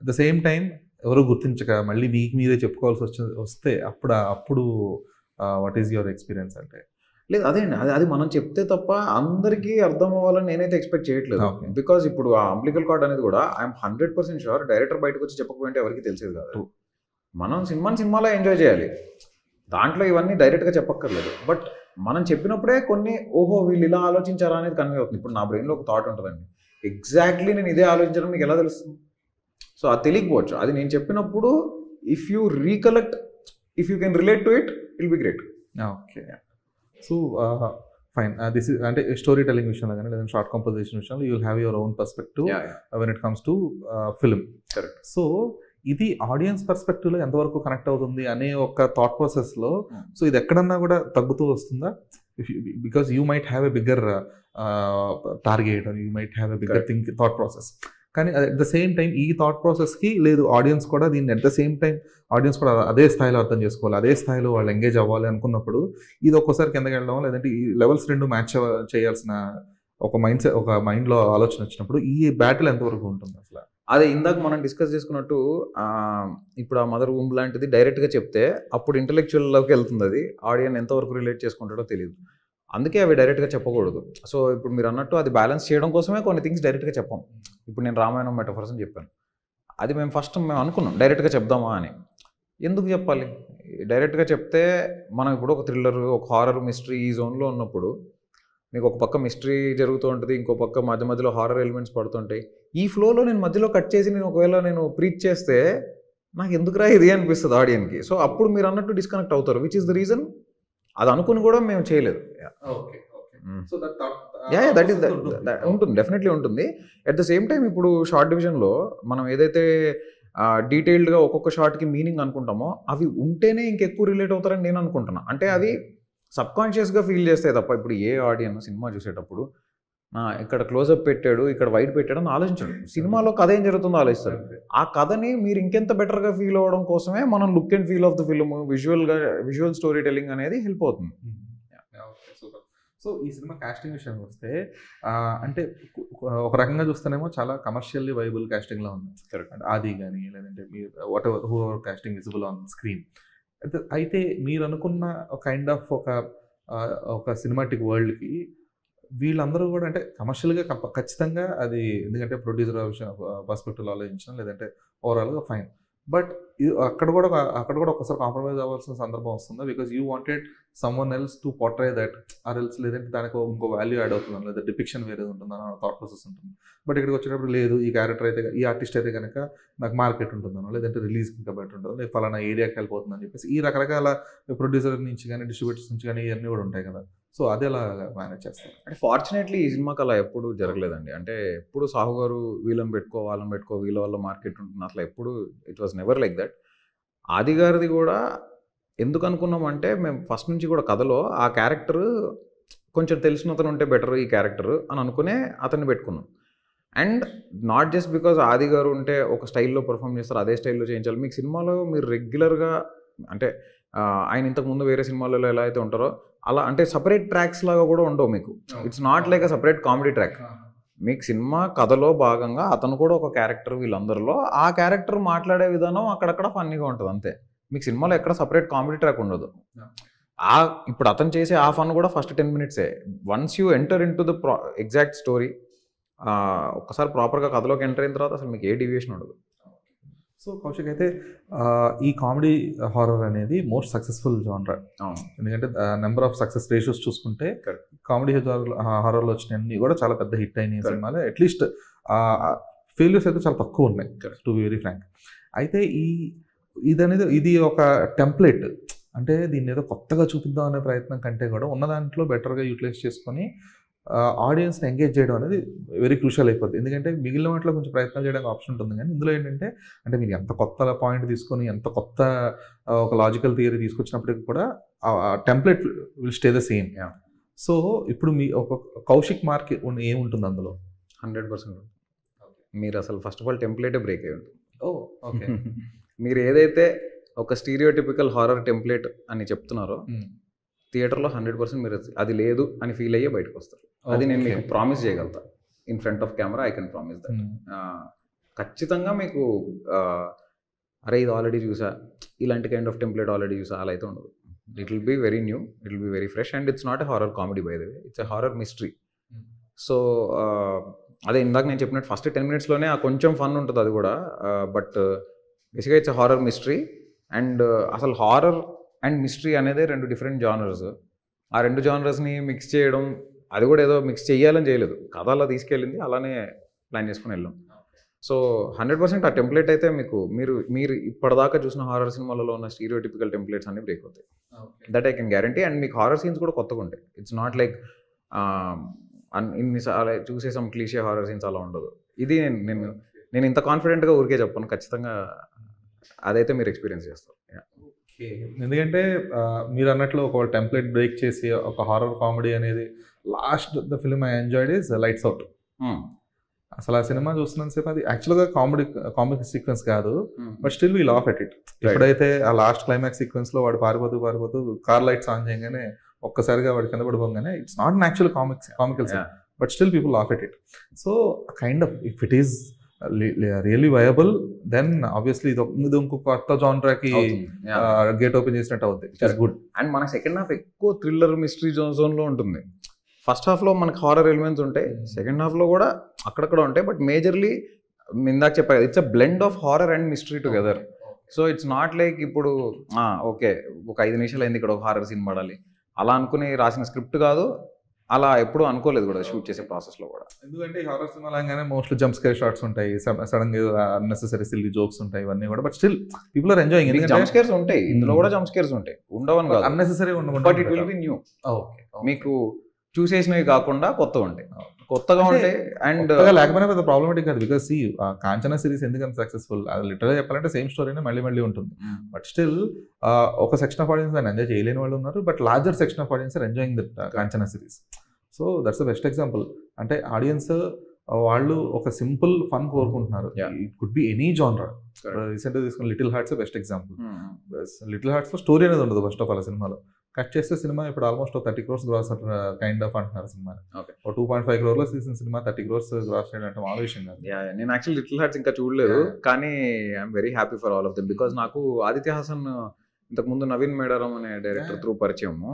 అట్ ద సేమ్ టైం ఎవరు గుర్తించక మళ్ళీ మీకు మీరే చెప్పుకోవాల్సి వస్తే అప్పుడు వాట్ ఈస్ యువర్ ఎక్స్పీరియన్స్ అంటే? లేదు అదే అండి, అది మనం చెప్తే తప్ప అందరికీ అర్థం అవ్వాలని నేనైతే ఎక్స్పెక్ట్ చేయట్లేదు. బికాజ్ ఇప్పుడు ఆ అంబ్లికల్ కార్డ్ అనేది కూడా ఐఎమ్ 100% షూర్ డైరెక్టర్ బయటకు వచ్చి చెప్పకపోయింటే ఎవరికి తెలిసేది కాదు. మనం సినిమాలో ఎంజాయ్ చేయాలి, దాంట్లో ఇవన్నీ డైరెక్ట్గా చెప్పక్కర్లేదు. బట్ మనం చెప్పినప్పుడే కొన్ని ఓహో వీళ్ళు ఇలా ఆలోచించారా అనేది కన్వే అవుతుంది. ఇప్పుడు నా బ్రెయిన్లో ఒక థాట్ ఉంటుందండి, ఎగ్జాక్ట్లీ నేను ఇదే ఆలోచించడం మీకు ఎలా తెలుస్తుంది? సో అది తెలియకపోవచ్చు, అది నేను చెప్పినప్పుడు if you recollect, if you can relate to it will be great. Okay. So fine, this is అంటే స్టోరీ టెలింగ్ విషయంలో కానీ లేదా షార్ట్ కంపోజిషన్ విషయంలో you will have your own perspective when it comes to film. Correct. So ఇది audience పర్స్పెక్టివ్లో ఎంతవరకు connect అవుతుంది అనే ఒక థాట్ ప్రాసెస్లో సో ఇది ఎక్కడన్నా కూడా తగ్గుతూ వస్తుందా? Because you might have a bigger target or you might have a bigger thought process, కానీ అట్ ద సేమ్ టైం ఈ థాట్ ప్రాసెస్కి లేదు ఆడియన్స్ కూడా దీన్ని at the same time audience కూడా అదే స్థాయిలో అర్థం చేసుకోవాలి, అదే స్థాయిలో వాళ్ళు ఎంగేజ్ అవ్వాలి అనుకున్నప్పుడు ఇది ఒక్కోసారి కిందకి వెళ్ళడం లేదంటే ఈ లెవెల్స్ రెండు మ్యాచ్ చేయాల్సిన ఒక మైండ్లో ఆలోచన వచ్చినప్పుడు ఈ బ్యాటిల్ ఎంతవరకు ఉంటుంది అసలు? అదే ఇందాక మనం డిస్కస్ చేసుకున్నట్టు ఇప్పుడు ఆ మదర్ ఊమ్ లాంటిది డైరెక్ట్గా చెప్తే అప్పుడు ఇంటెలెక్చువల్లోకి వెళ్తుంది, అది ఆడియన్ ఎంతవరకు రిలేట్ చేసుకుంటాడో తెలియదు. అందుకే అవి డైరెక్ట్గా చెప్పకూడదు. సో ఇప్పుడు మీరు అన్నట్టు అది బ్యాలెన్స్ చేయడం కోసమే కొన్ని థింగ్స్ డైరెక్ట్గా చెప్పాం. ఇప్పుడు నేను రామాయణం మెటఫర్స్ అని చెప్పాను, అది మేము అనుకున్నాం డైరెక్ట్గా చెప్దామా అని. ఎందుకు చెప్పాలి? డైరెక్ట్గా చెప్తే మనం ఇప్పుడు ఒక థ్రిల్లర్, ఒక హారర్, మిస్టరీ ఈ జోన్లో ఉన్నప్పుడు మీకు ఒక పక్క మిస్టరీ జరుగుతూ ఉంటుంది, ఇంకో పక్క మధ్య మధ్యలో హారర్ ఎలిమెంట్స్ పడుతుంటాయి. ఈ ఫ్లోలో నేను మధ్యలో కట్ చేసి ఒకవేళ నేను ప్రీచ్ చేస్తే నాకు ఎందుకురా ఇది అనిపిస్తుంది ఆడియన్కి. సో అప్పుడు మీరు అన్నట్టు డిస్కనెక్ట్ అవుతారు, విచ్ ఇస్ ద రీజన్. అది అనుకుని కూడా మేము చేయలేదు. దట్ ఈస్ ఉంటుంది, డెఫినెట్లీ ఉంటుంది. అట్ ద సేమ్ టైం ఇప్పుడు షార్ట్ డివిజన్లో మనం ఏదైతే డీటెయిల్డ్గా ఒక్కొక్క షార్ట్కి మీనింగ్ అనుకుంటామో అవి ఉంటేనే ఇంకెక్కువ రిలేట్ అవుతారని నేను అనుకుంటున్నా. అంటే అది సబ్కాన్షియస్గా ఫీల్ చేస్తే తప్ప ఇప్పుడు ఏ ఆడియన్ సినిమా చూసేటప్పుడు ఇక్కడ క్లోజప్ పెట్టాడు, ఇక్కడ వైట్ పెట్టాడు అని ఆలోచించడు. సినిమాలో కథ ఏం జరుగుతుందో ఆలోచిస్తారు. ఆ కథని మీరు ఇంకెంత బెటర్గా ఫీల్ అవ్వడం కోసమే మనం look and feel of the film, visual story telling అనేది హెల్ప్ అవుతుంది. సో ఈ సినిమా కాస్టింగ్ విషయానికి వస్తే అంటే ఒక రకంగా చూస్తేనేమో చాలా కమర్షియల్లీ వైబుల్ కాస్టింగ్లో ఉంది. కరెక్ట్. ఆది కానీ లేదంటే మీరు whatever whoever casting visible on screen. అయితే మీరు అనుకున్న కైండ్ ఆఫ్ ఒక సినిమాటిక్ వరల్డ్కి వీళ్ళందరూ కూడా అంటే కమర్షియల్గా ఖచ్చితంగా అది, ఎందుకంటే ప్రొడ్యూసర్ పర్స్పెక్టివ్లో ఆలోచించడం లేదంటే ఓవరాల్గా ఫైన్. బట్ అక్కడ కూడా ఒకసారి కాంప్రమైజ్ అవ్వాల్సిన సందర్భం వస్తుంది, because you wanted someone else to portray that or else, లేదంటే దానికి ఇంకో వాల్యూ యాడ్ అవుతుందని, లేదా డిపిక్షన్ వేరే ఉంటుందని థాట్ ప్రాసెస్ ఉంటుంది. బట్ ఇక్కడికి వచ్చేటప్పుడు లేదు, ఈ క్యారెక్టర్ అయితే ఈ ఆర్టిస్ట్ అయితే కనుక నాకు మార్కెట్ ఉంటుందనో లేదంటే రిలీజ్కి ఇంకా బెటర్ ఉంటుందో లేదా ఫలానా ఏరియాకి వెళ్ళిపోతుందని చెప్పేసి ఈ రకరకాల ప్రొడ్యూసర్ నుంచి కానీ డిస్ట్రిబ్యూటర్స్ నుంచి కానీ ఇవన్నీ కూడా ఉంటాయి కదా. సో అది ఎలా మేనేజ్ చేస్తారు? అంటే ఫార్చునేట్లీ ఈ సినిమాకి అలా ఎప్పుడు జరగలేదండి. అంటే ఎప్పుడు సాహు గారు వీళ్ళని పెట్టుకో వాళ్ళని పెట్టుకో వీళ్ళ వల్ల మార్కెట్ ఉంటుంది అట్లా ఎప్పుడు it was never like that. ఆది గారిది కూడా ఎందుకు అనుకున్నామంటే మేము ఫస్ట్ నుంచి కూడా కథలో ఆ క్యారెక్టర్ కొంచెం తెలిసిన అతను ఉంటే బెటర్ ఈ క్యారెక్టర్ అని అనుకునే అతన్ని పెట్టుకున్నాం. అండ్ నాట్ జస్ట్ బికాజ్ ఆది గారు ఉంటే ఒక స్టైల్లో పర్ఫామ్ చేస్తారు, అదే స్టైల్లో చేయించాలి. మీకు సినిమాలో మీరు రెగ్యులర్గా అంటే ఆయన ఇంతకుముందు వేరే సినిమాలలో ఎలా అయితే ఉంటారో అలా అంటే సపరేట్ ట్రాక్స్ లాగా కూడా ఉండవు మీకు. It's not like a separate comedy track. మీకు సినిమా కథలో భాగంగా అతను కూడా ఒక క్యారెక్టర్ వీళ్ళందరిలో, ఆ క్యారెక్టర్ మాట్లాడే విధానం అక్కడక్కడ ఫన్నీగా ఉంటుంది అంతే. మీకు సినిమాలో ఎక్కడ సపరేట్ కామెడీ ట్రాక్ ఉండదు. ఇప్పుడు అతను చేసే ఆ ఫన్ కూడా first 10 minutes. Once you enter in to the exact story, ఒక్కసారి ప్రాపర్గా కథలోకి ఎంటర్ అయిన తర్వాత అసలు మీకు ఏ డీవియేషన్ ఉండదు. సో కౌశిక్, అయితే ఈ కామెడీ హారర్ అనేది మోస్ట్ సక్సెస్ఫుల్ జానర్. ఎందుకంటే నెంబర్ ఆఫ్ సక్సెస్ రేషియోస్ చూసుకుంటే కామెడీ హారర్లో వచ్చినవన్నీ కూడా చాలా పెద్ద హిట్ అయినాయి సినిమాలు. అట్లీస్ట్ ఫెయిల్యూర్స్ అయితే చాలా తక్కువ ఉన్నాయి, టు బి వెరీ ఫ్రాంక్. అయితే ఇది ఒక టెంప్లెట్, అంటే దీన్ని ఏదో కొత్తగా చూపిద్దాం అనే ప్రయత్నం కంటే కూడా ఉన్న దాంట్లో బెటర్గా యూటిలైజ్ చేసుకొని ఆడియన్స్ని ఎంగేజ్ చేయడం అనేది వెరీ క్రూషియల్ అయిపోతుంది. ఎందుకంటే మిగిలిన వాటిలో కొంచెం ప్రయత్నం చేయడానికి ఆప్షన్ ఉంటుంది, కానీ ఇందులో ఏంటంటే అంటే మీరు ఎంత కొత్త పాయింట్ తీసుకొని ఎంత కొత్త ఒక లాజికల్ థియరీ తీసుకొచ్చినప్పటికీ కూడా template will stay the same. So ఇప్పుడు మీ ఒక కౌశిక్ మార్క్ ఏముంటుంది అందులో? 100% మీరు అసలు ఫస్ట్ ఆఫ్ ఆల్ టెంప్లెటే బ్రేక్ అయ్యి ఉంటుంది. ఓకే. మీరు ఏదైతే ఒక స్టీరియోటిపికల్ హారర్ టెంప్లెట్ అని చెప్తున్నారో థియేటర్లో 100% మీరు అది లేదు అని ఫీల్ అయ్యే బయటకు వస్తారు. అది నేను మీకు ప్రామిస్ చేయగలుగుతా. In front of camera I can promise that. ఖచ్చితంగా మీకు అరే ఇది ఆల్రెడీ చూసా, ఇలాంటి కైండ్ ఆఫ్ టెంప్లెట్ ఆల్రెడీ చూసా అలా అయితే ఉండదు. It will be very new, it will be very fresh, and it's not a horror comedy by the way, it's a horror mystery. So అదే ఇందాక నేను చెప్పినట్టు ఫస్ట్ 10 minutesలోనే ఆ కొంచెం ఫన్ ఉంటుంది అది కూడా. బట్ బేసిక్గా it's a horror mystery. And అసలు హారర్ అండ్ మిస్టరీ అనేది 2 డిఫరెంట్ జానర్స్. ఆ 2 జానర్స్ని మిక్స్ చేయడం, అది కూడా ఏదో మిక్స్ చేయాలని చేయలేదు, కథ అలా తీసుకెళ్ళింది, అలానే ప్లాన్ చేసుకుని వెళ్ళాం. సో 100% ఆ టెంప్లెట్ అయితే మీరు ఇప్పటిదాకా చూసిన హారర్ సినిమాలలో ఉన్న స్టీరియోటిపికల్ టెంప్లెట్స్ అన్ని బ్రేక్ అవుతాయి. That I can guarantee. And మీకు హారర్ సీన్స్ కూడా కొత్తగా ఉంటాయి. ఇట్స్ నాట్ లైక్ అలా చూసే సమ్ క్లీషే హారర్ సీన్స్ అలా ఉండదు. ఇది నేను ఇంత కాన్ఫిడెంట్గా ఊరికే చెప్పను, ఖచ్చితంగా అదైతే మీరు ఎక్స్పీరియన్స్ చేస్తారు. ఎందుకంటే మీరు అన్నట్లు ఒక టెంప్లెట్ బ్రేక్ చేసి ఒక హారర్ కామెడీ అనేది last the film I enjoyed is lights out. అసలు ఆ సినిమా చూస్తున్నంత సేపు అది యాక్చువల్గా కామిక్ సీక్వెన్స్ కాదు, but still we laugh at it. ఎప్పుడైతే ఆ లాస్ట్ క్లైమాక్స్ సీక్వెన్స్లో వాడు పారిపోతూ కార్ లైట్స్ ఆన్ చేయగానే ఒక్కసారిగా వాడి కింద పడిపోగానే it's not an actual comical scene, but still people laugh at it. So kind of if it is really viable, then obviously ఇది ఇంకొక కొత్త జాన్రాకి గేట్ ఓపెన్ చేసినట్టు అవుతుంది. It's good. అండ్ మన సెకండ్ హాఫ్ ఎక్కువ థ్రిల్లర్ మిస్టరీ జోన్లో ఉంటుంది. ఫస్ట్ హాఫ్లో మనకి హారర్ ఎలిమెంట్స్ ఉంటాయి, సెకండ్ హాఫ్లో కూడా అక్కడక్కడ ఉంటాయి, బట్ మేజర్లీ ఇందాక చెప్పాను it's a blend of horror and mystery together. So it's not like ఇప్పుడు ఓకే ఒక 5 నిమిషాలు అయింది ఇక్కడ ఒక హారర్ సీన్ పడాలి అలా అనుకుని రాసిన స్క్రిప్ట్ కాదు, అలా ఎప్పుడు అనుకోలేదు కూడా షూట్ చేసే ప్రాసెస్లో కూడా. ఎందుకంటే హారర్ సినిమా లాగానే మోస్ట్లీ జంప్ స్కేర్ షాట్స్ ఉంటాయి, సడన్ గా అన్నెసెసరీ సిల్లీ జోక్స్ ఉంటాయి, ఇవన్నీ కూడా. But still people are enjoying. Jump scares ఉంటాయి ఇందులో కూడా, జంప్ స్కేర్స్ ఉంటాయి, ఉండవని కాదు, అన్నెసెసరీ ఉండవు, but it will be new. మీకు చూసేసినవి కాకుండా కొత్తగా ఉంటాయి, కొత్తగా ఉంటాయి. అండ్ లేకపోయినా పెద్ద ప్రాబ్లమేటిక్ కాదు, బికాస్ సీ కాంచనా సిరీస్ ఎందుకంత సక్సెస్ఫుల్, అది లిటరల్గా చెప్పాలంటే సేమ్ స్టోరీనే మళ్ళీ మళ్ళీ ఉంటుంది. బట్ స్టిల్ ఒక సెక్షన్ ఆఫ్ ఆడియన్స్ దాన్ని ఎంజాయ్ చేయలేని వాళ్ళు ఉన్నారు, but larger section of audience are enjoying that Kanchana series. So that's the best example. అంటే ఆడియన్స్ వాళ్ళు ఒక సింపుల్ ఫన్ కోరుకుంటున్నారు. It could be any genre. రీసెంట్గా తీసుకున్న లిటిల్ హార్ట్స్ బెస్ట్ ఎగ్జాంపుల్. లిటిల్ హార్ట్స్ లో స్టోరీ అనేది ఉండదు ఫస్ట్ ఆఫ్ ఆల్. సినిమాలో కట్ చేస్తే సినిమా ఇప్పుడు almost 30 crores gross kind of అంటున్నారు సినిమా. 2.5 crores లో తీసిన సినిమా 30 crores గ్రాస్ చేయడం మామూలు విషయం కాదు. నేను యాక్చువల్లీ లిటిల్ హార్ట్స్ ఇంకా చూడలేదు, కానీ I'm very happy for all of them, because నాకు ఆదిత్య హాసన్ ఇంతకుముందు నవీన్ మేడారం అనే డైరెక్టర్ త్రూ పరిచయము.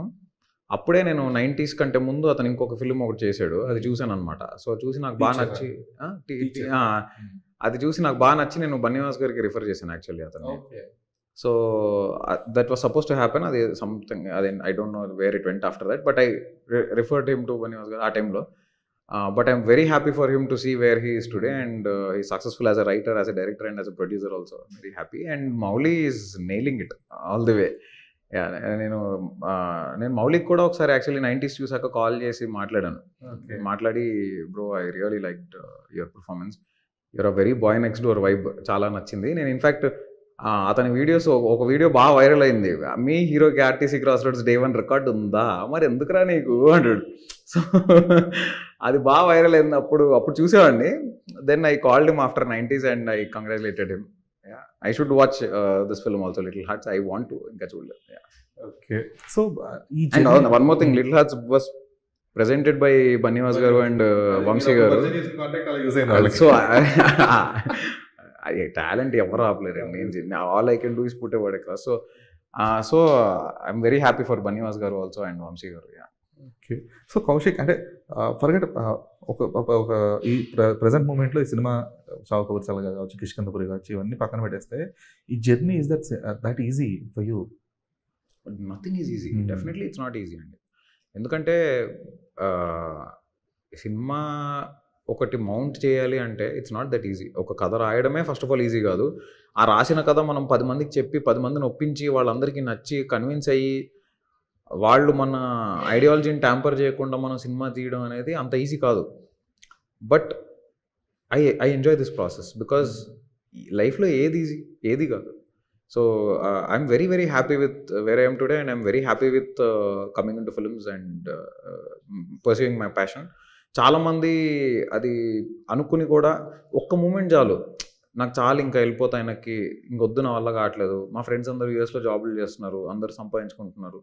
అప్పుడే నేను 90s కంటే ముందు అతను ఇంకొక ఫిల్మ్ ఒకటి చేశాడు, అది చూశాను అనమాట. సో చూసి నాకు బాగా నచ్చి అది చూసి నాకు బాగా నచ్చి నేను బన్నీవాస్ గారికి రిఫర్ చేశాను యాక్చువల్లీ అతను. So that was suppose to happen, అది సంథింగ్ అదే I don't know where it went after that, but I referred him to Bunny Vas గారు ఆ టైంలో. But I'm very happy for him to see where he is today, and he successful as a writer, as a director, and as a producer also. Very happy. And Mouli is nailing it all the way. నేను మౌలిక్ కూడా ఒకసారి actually 90s చూసాక call చేసి మాట్లాడి bro I really liked your performance, your a very boy next door vibe, చాలా నచ్చింది. నేను in fact అతని వీడియోస్ ఒక వీడియో బాగా వైరల్ అయింది, మీ హీరోకి RTC cross roads Day 1 record ఉందా, మరి ఎందుకురా నీకు అంటాడు. సో అది బాగా వైరల్ అయింది, అప్పుడు చూసేవాడిని. Then I called him after 90s and I congratulated him. I should watch this film also, Little Hearts. I want to. Inka chudle. Okay. So and one more thing, Little Hearts was presented by Bannivas garu and Vamsi garu. So talent ever apleru. All I can do is put a word across. So I'm very happy for Bannivas garu also and Vamsi garu. Yeah. Okay. So Kaushik, అంటే forget ఒక ఈ present మూమెంట్లో ఈ cinema చావు కబుర్ చల్లగా కావచ్చు, కిష్కింధపురి కావచ్చు, ఇవన్నీ పక్కన పెట్టేస్తే ఈ journey is that easy for you? Nothing is easy, definitely it's not easy అండి. ఎందుకంటే సినిమా ఒకటి మౌంట్ చేయాలి అంటే ఇట్స్ నాట్ దట్ ఈజీ. ఒక కథ రాయడమే ఫస్ట్ ఆఫ్ ఆల్ ఈజీ కాదు. ఆ రాసిన కథ మనం 10 మందికి చెప్పి 10 మందిని ఒప్పించి వాళ్ళందరికీ నచ్చి కన్విన్స్ అయ్యి వాళ్ళు మన ఐడియాలజీని ట్యాంపర్ చేయకుండా మనం సినిమా తీయడం అనేది అంత ఈజీ కాదు. But I enjoy this process because లైఫ్లో ఏది కాదు. So I'm very very happy with where I'm today, and I'm very happy with coming in to films and pursuing my passion. చాలామంది అది అనుకుని కూడా ఒక్క మూమెంట్ చాలు, నాకు చాలు ఇంకా వెళ్ళిపోతా, ఆయనకి ఇంకొద్దు, నా వల్ల కావట్లేదు, మా ఫ్రెండ్స్ అందరూ యూఎస్లో జాబులు చేస్తున్నారు, అందరూ సంపాదించుకుంటున్నారు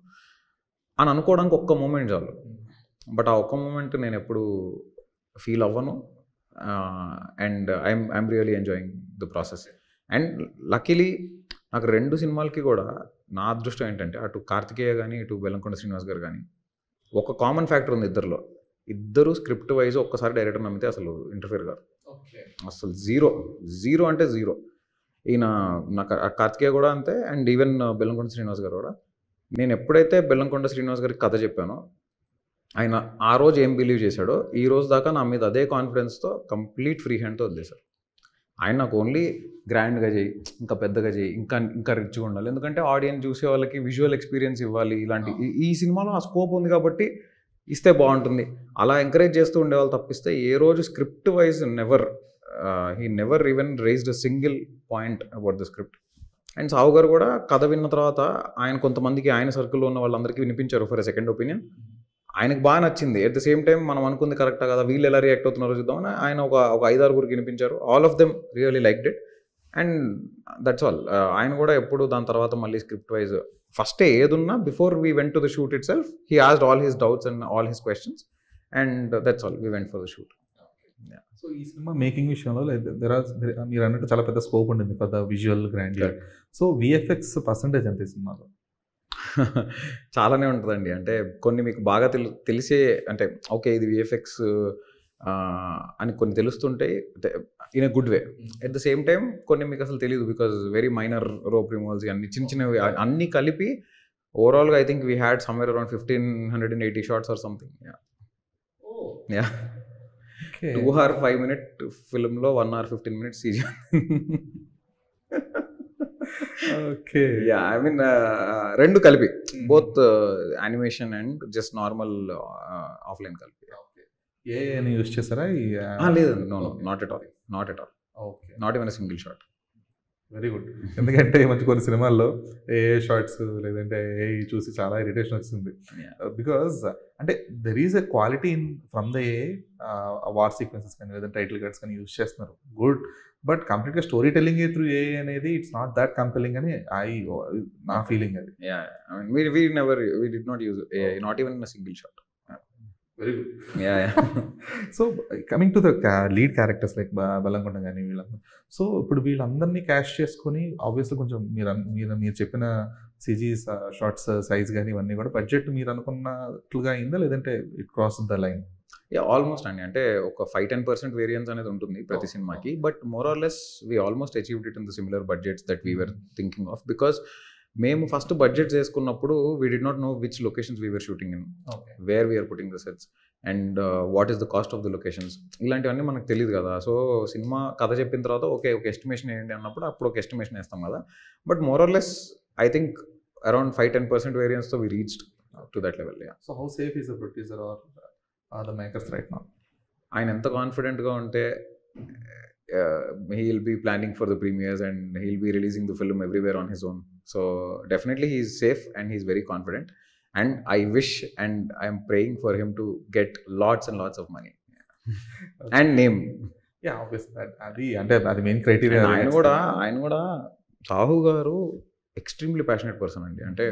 అని అనుకోవడానికి ఒక్క మూమెంట్ చాలు. బట్ ఆ ఒక్క మూమెంట్ నేను ఎప్పుడు ఫీల్ అవ్వను. And I'm really enjoying the process. And luckily నాకు 2 సినిమాలకి కూడా నా అదృష్టం ఏంటంటే, అటు కార్తికేయ కానీ ఇటు బెల్లంకొండ శ్రీనివాస్ గారు కానీ ఒక కామన్ ఫ్యాక్టర్ ఉంది ఇద్దరిలో. ఇద్దరు స్క్రిప్ట్ వైజ్ ఒక్కసారి డైరెక్టర్ నమ్మితే అసలు ఇంటర్ఫియర్ కాదు, అసలు జీరో అంటే జీరో. ఈయన నాకు కార్తికేయ కూడా అంతే, అండ్ ఈవెన్ బెల్లంకొండ శ్రీనివాస్ గారు కూడా. నేను ఎప్పుడైతే బెల్లంకొండ శ్రీనివాస్ గారికి కథ చెప్పానో, ఆయన ఆ రోజు ఏం బిలీవ్ చేశాడో ఈ రోజు దాకా నా మీద అదే కాన్ఫిడెన్స్తో కంప్లీట్ ఫ్రీ హ్యాండ్తో వదిలేశారు. ఆయన నాకు ఓన్లీ గ్రాండ్గా చేయి, ఇంకా పెద్దగా చేయి, ఇంకా రిచ్గా ఉండాలి, ఎందుకంటే ఆడియన్స్ చూసే వాళ్ళకి విజువల్ ఎక్స్పీరియన్స్ ఇవ్వాలి, ఇలాంటి ఈ సినిమాలో ఆ స్కోప్ ఉంది కాబట్టి ఇస్తే బాగుంటుంది, అలా ఎంకరేజ్ చేస్తూ ఉండేవాళ్ళు తప్పిస్తే ఏ రోజు script wise he never even raised a single point about the script. And సావు గారు కూడా కథ విన్న తర్వాత ఆయన కొంతమందికి ఆయన సర్కిల్లో ఉన్న వాళ్ళందరికీ వినిపించారు ఫర్ ఎ సెకండ్ ఒపీనియన్. ఆయనకు బాగా నచ్చింది. ఎట్ ద సేమ్ టైం మనం అనుకుంది కరెక్టా కదా, వీళ్ళు ఎలా రియాక్ట్ అవుతున్నారో చూద్దామని ఆయన ఒక 5-6 వినిపించారు. All of them really liked it, and that's all. ఆయన కూడా ఎప్పుడు దాని తర్వాత మళ్ళీ స్క్రిప్ట్ వైజ్ ఫస్టే ఏదున్నా before we went to the shoot it self he asked all his doubts and all his questions, and that's all, we went for the shoot. So ఈ cinema making విషయంలో మీరు అన్నట్టు చాలా పెద్ద స్కోప్ ఉండింది పెద్ద visual grandeur. So VFX percentage ఎంత ఈ సినిమాలో? చాలానే ఉంటుందండి. అంటే కొన్ని మీకు బాగా తెలిసే అంటే ఓకే ఇది విఎఫ్ఎక్స్ అని కొన్ని తెలుస్తుంటాయి in a good way. At the same time కొన్ని మీకు అసలు తెలియదు because very minor rope removals అన్ని చిన్న చిన్నవి అన్నీ కలిపి ఓవరాల్గా I think we had somewhere around 1580 shots or something. Yeah 2 hour 5 minute ఫిల్మ్లో 1 hour 15 minutes CG. Okay. Yeah I mean రెండు కలిపి both animation and just normal offline కలిపి. ఏ అని యూస్ చేస్తారా? లేదండి, no not at all. Okay, not even a single shot. Very good. ఎందుకంటే మంచి కొన్ని సినిమాల్లో ఏ షార్ట్స్ లేదంటే ఏ చూసి చాలా ఇరిటేషన్ వచ్చింది. బికాజ్ అంటే there is a quality in from the a war sequences కానీ లేదంటే టైటిల్ కార్డ్స్ కానీ యూజ్ చేస్తున్నారు, గుడ్. బట్ కంప్లీట్గా స్టోరీ టెల్లింగ్ త్రూ ఏ అనేది ఇట్స్ నాట్ దాట్ కంపెలింగ్ అని నా ఫీలింగ్ అది. We did not use AI, not even in a single shot. Very good. Yeah. So coming to the lead characters like Bellamkonda కానీ వీళ్ళందరూ, so ఇప్పుడు వీళ్ళందరినీ cash చేసుకొని obviously కొంచెం మీరు చెప్పిన సిజీ షార్ట్స్ సైజ్ కానీ ఇవన్నీ కూడా బడ్జెట్ మీరు అనుకున్నట్లుగా అయిందా లేదంటే it cross the line? Almost అండి. అంటే ఒక 5-10% వేరియన్స్ అనేది ఉంటుంది ప్రతి సినిమాకి, but more or less we almost achieved it in the similar budgets that we were thinking of. Because మేము ఫస్ట్ బడ్జెట్ చేసుకున్నప్పుడు we did not know which locations we were shooting in, where we're putting the sets and what is the cost of the locations, ఇలాంటివన్నీ మనకు తెలియదు కదా. So cinema కథ చెప్పిన తర్వాత ఒక ఎస్టిమేషన్ ఏంటి అన్నప్పుడు అప్పుడు ఒక ఎస్టిమేషన్ వేస్తాం కదా. But more or less I think around 5-10% వేరియన్స్తో we reached to that level. So how safe is the producer or the makers right now? ఆయన ఎంత కాన్ఫిడెంట్గా ఉంటే he'll be planning for the premieres and he'll be releasing the film everywhere on his own. So definitely he's safe and he's very confident, and I wish and I am praying for him to get lots and lots of money and name. Yeah, obviously అది main criteria. ఆయన కూడా సాహు గారు extremely passionate person అండి. అంటే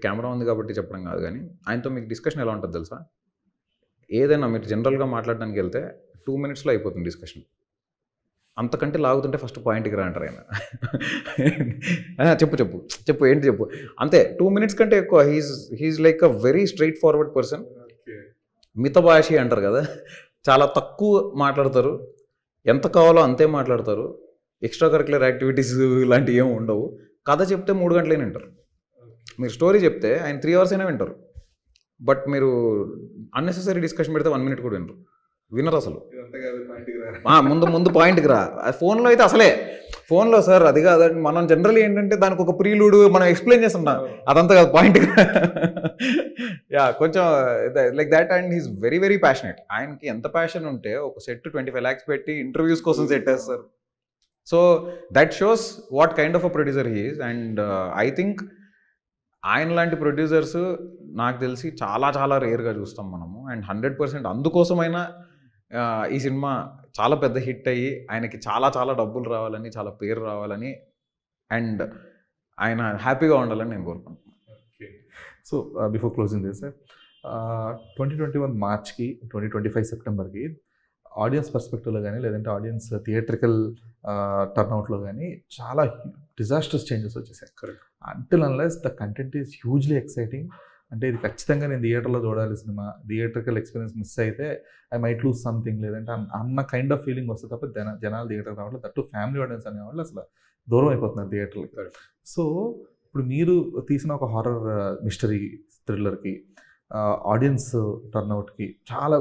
camera ఉంది కాబట్టి చెప్పడం కాదు, కానీ ఆయనతో మీకు డిస్కషన్ ఎలా ఉంటుంది తెలుసా? ఏదైనా మీరు జనరల్గా మాట్లాడడానికి వెళ్తే 2 minutesలో అయిపోతుంది డిస్కషన్. అంతకంటే లాగుతుంటే ఫస్ట్ పాయింట్కి రా అంటారు ఆయన. చెప్పు ఏంటి చెప్పు అంతే. 2 minutes కంటే ఎక్కువ. He is like a very straightforward person. మితభాషి అంటారు కదా, చాలా తక్కువ మాట్లాడతారు, ఎంత కావాలో అంతే మాట్లాడతారు. ఎక్స్ట్రా కరిక్యులర్ యాక్టివిటీస్ ఇలాంటివి ఏమి ఉండవు. కథ చెప్తే 3 గంటలైనా వింటారు. మీరు స్టోరీ చెప్తే ఆయన 3 hours అయినా వింటారు. బట్ మీరు అన్నెసెసరీ డిస్కషన్ పెడితే 1 minute కూడా వినరు అసలు. ముందు పాయింట్కి రా. ఫోన్లో అయితే అసలే ఫోన్లో సార్ అది కాదండి, మనం జనరల్ ఏంటంటే దానికి ఒక ప్రీలూడ్ మనం ఎక్స్ప్లెయిన్ చేస్తుంటాం, అదంతా కాదు పాయింట్కి రా. యా కొంచెం like that. And he's very very passionate. ఆయనకి ఎంత ప్యాషన్ ఉంటే ఒక సెట్ 25 lakhs పెట్టి ఇంటర్వ్యూస్ కోసం సెట్ వేస్తారు. So that shows what kind of a producer he is. And I think ఆయన లాంటి ప్రొడ్యూసర్స్ నాకు తెలిసి చాలా చాలా రేర్గా చూస్తాం మనము. అండ్ 100% అందుకోసమైనా ఈ సినిమా చాలా పెద్ద హిట్ అయ్యి ఆయనకి చాలా చాలా డబ్బులు రావాలని, చాలా పేరు రావాలని, అండ్ ఆయన హ్యాపీగా ఉండాలని నేను కోరుకుంటున్నాను. Okay. So before closing this, 2021 మార్చ్కి 2025 సెప్టెంబర్కి ఆడియన్స్ పర్స్పెక్టివ్లో కానీ లేదంటే ఆడియన్స్ థియేట్రికల్ టర్న్అవుట్లో కానీ చాలా డిజాస్టర్స్ చేంజెస్ వచ్చేసాయి. Correct. Until unless the content is hugely exciting, అంటే ఇది ఖచ్చితంగా నేను థియేటర్లో చూడాలి సినిమా, థియేటర్కల్ ఎక్స్పీరియన్స్ మిస్ అయితే ఐ మైట్ లూజ్ సంథింగ్ లేదంటే అన్న కైండ్ ఆఫ్ ఫీలింగ్ వస్తే తప్ప జనాలు థియేటర్ రావడం, దట్టు ఫ్యామిలీ ఆడియన్స్ అనేవాళ్ళు అసలు దూరం అయిపోతున్నారు థియేటర్లకి. సో ఇప్పుడు మీరు తీసిన ఒక హారర్ మిస్టరీ థ్రిల్లర్కి ఆడియన్స్ టర్న్అవుట్కి చాలా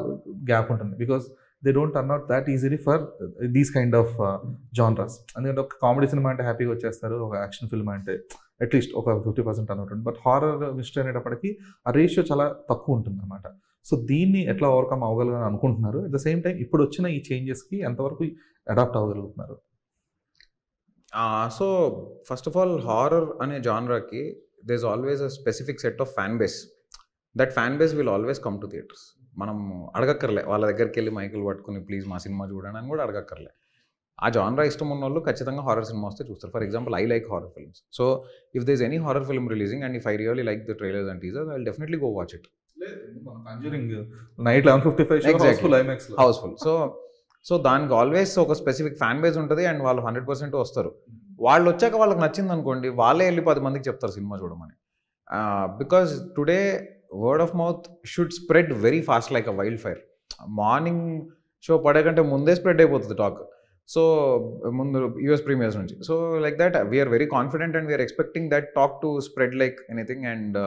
గ్యాప్ ఉంటుంది. Because they don't turn out that easily for these kind of genres. ఎందుకంటే ఒక కామెడీ సినిమా అంటే హ్యాపీగా వచ్చేస్తారు, ఒక యాక్షన్ ఫిల్మ్ అంటే అట్లీస్ట్ ఒక 50% టర్న్అవుట్ ఉంటుంది. బట్ హారర్ మిస్టరీ అనేటప్పటికీ ఆ రేషియో చాలా తక్కువ ఉంటుంది అనమాట. సో దీన్ని ఎట్లా ఓవర్కమ్ అవ్వగలగని అనుకుంటున్నారు? అట్ ద సేమ్ టైం ఇప్పుడు వచ్చిన ఈ చేంజెస్కి ఎంతవరకు అడాప్ట్ అవ్వగలుగుతున్నారు? So first of all horror అనే జానరాకి there is always a specific set of fan base. That fan base will always come to theatres. మనం అడగక్కర్లే, వాళ్ళ దగ్గరికి వెళ్ళి మైకులు పట్టుకుని ప్లీజ్ మా సినిమా చూడండి అని కూడా అడగక్కర్లే. ఆ జానరా ఇష్టం ఉన్న వాళ్ళు ఖచ్చితంగా హారర్ సినిమా వస్తే చూస్తారు. For example I like horror films. So if there is any horror film releasing and if I really like the trailers and teasers I will definitely go watch it. Night 11:55 house full. So so దానికి always ఒక specific fan base ఉంటుంది and వాళ్ళు 100% వస్తారు. వాళ్ళు వచ్చాక వాళ్ళకి నచ్చింది అనుకోండి, వాళ్ళే వెళ్ళి 10 మందికి చెప్తారు సినిమా చూడమని. Because today word of mouth should spread very fast like a wild fire. Morning show పడే కంటే ముందే స్ప్రెడ్ అయిపోతుంది టాక్. సో ముందు యూఎస్ ప్రీమియర్స్ నుంచి. So like that we are very confident and we are expecting that talk to spread like anything. And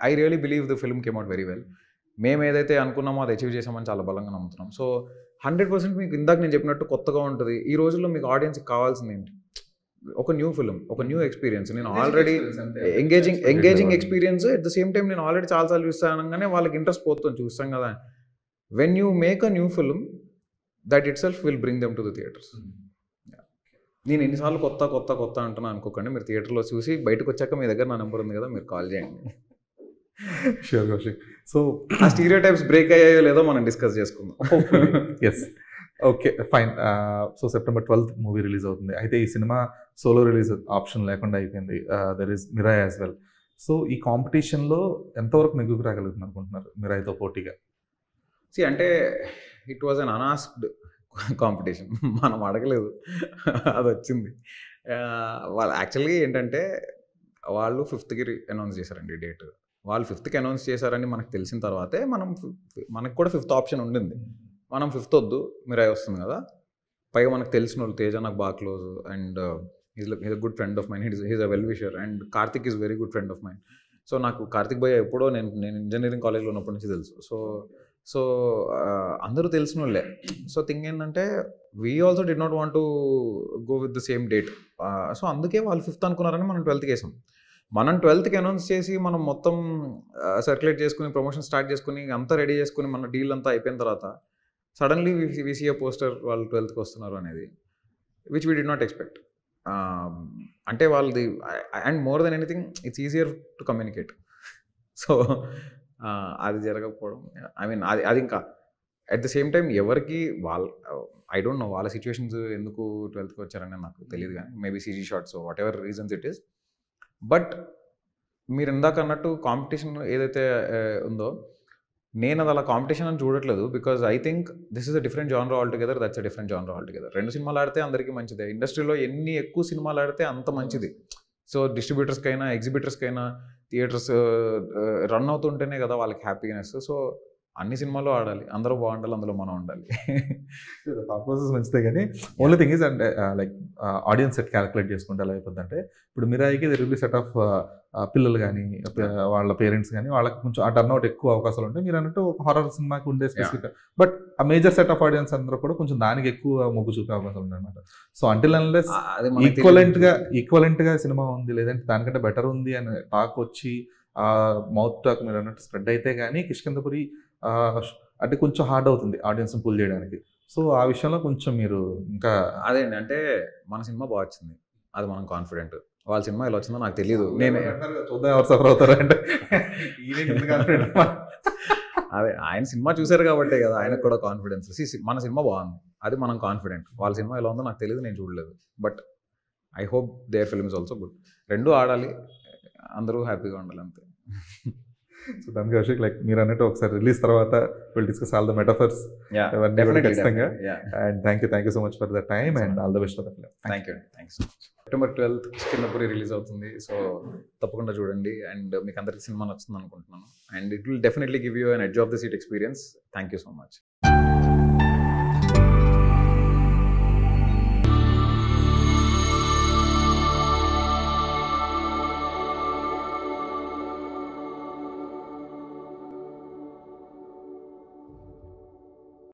I really believe the film came out very well. మేము ఏదైతే అనుకున్నామో అది అచీవ్ చేసామని చాలా బలంగా నమ్ముతున్నాం. సో 100% మీకు ఇందాక నేను చెప్పినట్టు కొత్తగా ఉంటుంది. ఈ రోజుల్లో మీకు ఆడియన్స్కి కావాల్సింది ఏంటి? ఒక న్యూ ఫిల్మ్, ఒక న్యూ ఎక్స్పీరియన్స్. నేను already engaging experience, at the same time నేను ఆల్రెడీ చాలాసార్లు చూస్తాను అనగానే వాళ్ళకి ఇంట్రెస్ట్ పోతుంది, చూస్తాం కదా. When you make a new film, that it self will bring them to the theatres. నేను ఎన్నిసార్లు కొత్త అంటున్నా అనుకోకండి. మీరు థియేటర్లో చూసి బయటకు వచ్చాక మీ దగ్గర నా నెంబర్ ఉంది కదా, మీరు కాల్ చేయండి. షూర్ కౌశిక్. సో ఆ స్టీరియో టైప్స్ బ్రేక్ అయ్యాయో లేదో మనం డిస్కస్ చేసుకుందాం. Yes, okay, fine. So September 12th movie release అవుతుంది. అయితే ఈ సినిమా సోలో రిలీజ్ ఆప్షన్ లేకుండా అయిపోయింది. There is Mirai as well. So ఈ కాంపిటీషన్లో ఎంతవరకు నెగ్గుకు రాగలుగుతుంది అనుకుంటున్నారు మిరాయ్తో పోటీగా? అంటే it was an unasked competition. మనం అడగలేదు, అది వచ్చింది. వాళ్ళు యాక్చువల్గా ఏంటంటే వాళ్ళు 5th అనౌన్స్ చేశారండి డేట్. వాళ్ళు 5th అనౌన్స్ చేశారని మనకు తెలిసిన తర్వాతే మనకు కూడా 5th ఆప్షన్ ఉండింది. మనం 5th వద్దు, మిరాయ్ వస్తుంది కదా. పైగా మనకు తెలిసిన వాళ్ళు, తేజ నాకు బాగా close and is a good friend of mine, he's a well wisher. And Karthik is very good friend of mine. So నాకు కార్తిక్ భయ్య ఎప్పుడో నేను ఇంజనీరింగ్ కాలేజ్లో ఉన్నప్పటి నుంచి తెలుసు. సో అందరూ తెలిసిన వాళ్ళే. సో థింగ్ ఏంటంటే we also did not want to go with the same date. So అందుకే వాళ్ళు 5th అనుకున్నారని మనం 12th వేసాం. మనం 12th అనౌన్స్ చేసి మనం మొత్తం సర్క్యులేట్ చేసుకుని ప్రమోషన్ స్టార్ట్ చేసుకుని అంతా రెడీ చేసుకుని మన డీల్ అంతా అయిపోయిన తర్వాత suddenly we see a poster వాళ్ళు 12th వస్తున్నారు అనేది, which we did not expect. అంటే వాళ్ళది, and more than anything it's easier to communicate. So అది జరగకపోవడం, ఐ మీన్ అది ఇంకా అట్ ద సేమ్ టైం ఎవరికి ఐ డోంట్ నో వాళ్ళ సిచ్యువేషన్స్ ఎందుకు 12th వచ్చారని నాకు తెలియదు, కానీ maybe CG shots whatever reasons it is. But మీరు ఇందాక అన్నట్టు కాంపిటీషన్ ఏదైతే ఉందో, నేను అది అలా కాంపిటీషన్ అని చూడట్లేదు. Because I think this is a different genre all together, that's a different genre all together. 2 సినిమాలు ఆడితే అందరికీ మంచిదే. ఇండస్ట్రీలో ఎన్ని ఎక్కువ సినిమాలు ఆడితే అంత మంచిది. సో డిస్ట్రిబ్యూటర్స్కైనా ఎగ్జిబిటర్స్కైనా థియేటర్స్ రన్ అవుతుంటేనే కదా వాళ్ళకి హ్యాపీనెస్. సో అన్ని సినిమాలు ఆడాలి, అందరూ బాగుండాలి, అందులో మనం ఉండాలి. ప్రాసెస్ మంచిదే, కానీ ఓన్లీ థింగ్ ఈజ్ అంటే లైక్ ఆడియన్స్ సెట్ క్యాలిక్యులేట్ చేసుకుంటే ఎలా అయిపోద్ది అంటే, ఇప్పుడు మిరాయికి there will be set of పిల్లలు కానీ వాళ్ళ పేరెంట్స్ కానీ వాళ్ళకి కొంచెం ఆ టర్న్అవుట్ ఎక్కువ అవకాశాలు ఉంటాయి. మీరు అన్నట్టు ఒక హారర్ సినిమాకి ఉండే స్పెసిఫిక్, బట్ ఆ మేజర్ సెట్ ఆఫ్ ఆడియన్స్ అందరూ కూడా కొంచెం దానికి ఎక్కువ మొగ్గు చూపే అవకాశాలు ఉంటాయి అనమాట. సో అంటిల్ అన్లెస్ ఈక్వలెంట్గా సినిమా ఉంది, లేదంటే దానికంటే బెటర్ ఉంది అని టాక్ వచ్చి ఆ మౌత్ టాక్ మీరు అన్నట్టు స్ప్రెడ్ అయితే కానీ కిష్కింధపురి అంటే కొంచెం హార్డ్ అవుతుంది ఆడియన్స్ని పుల్ చేయడానికి. సో ఆ విషయంలో కొంచెం మీరు ఇంకా అదేండి, అంటే మన సినిమా బాగా వచ్చింది, అది మనం కాన్ఫిడెంట్. వాళ్ళ సినిమా ఎలా వచ్చిందో నాకు తెలియదు. నేను చూద్దాం ఎవరు సఫర్ అవుతారు అంటే అదే ఆయన సినిమా చూశారు కాబట్టే కదా ఆయనకు కూడా కాన్ఫిడెన్స్. మన సినిమా బాగుంది, అది మనం కాన్ఫిడెంట్. వాళ్ళ సినిమా ఎలా ఉందో నాకు తెలియదు, నేను చూడలేదు. But I hope their film is also good. 2 ఆడాలి, అందరూ హ్యాపీగా ఉండాలి, అంతే. సో దాని కౌశిక్, లైక్ మీరు అన్నట్టు ఒకసారి రిలీజ్ తర్వాత will discuss all the metaphors ఖచ్చితంగా. And thank you so much for the time and all the best for the film. Thank you. Thanks. September 12th Kishkindhapuri release అవుతుంది. సో తప్పకుండా చూడండి. అండ్ మీకు అందరికి సినిమా నచ్చుతుంది అనుకుంటున్నాను. And it will definitely give you an edge of the seat experience. Thank you so much.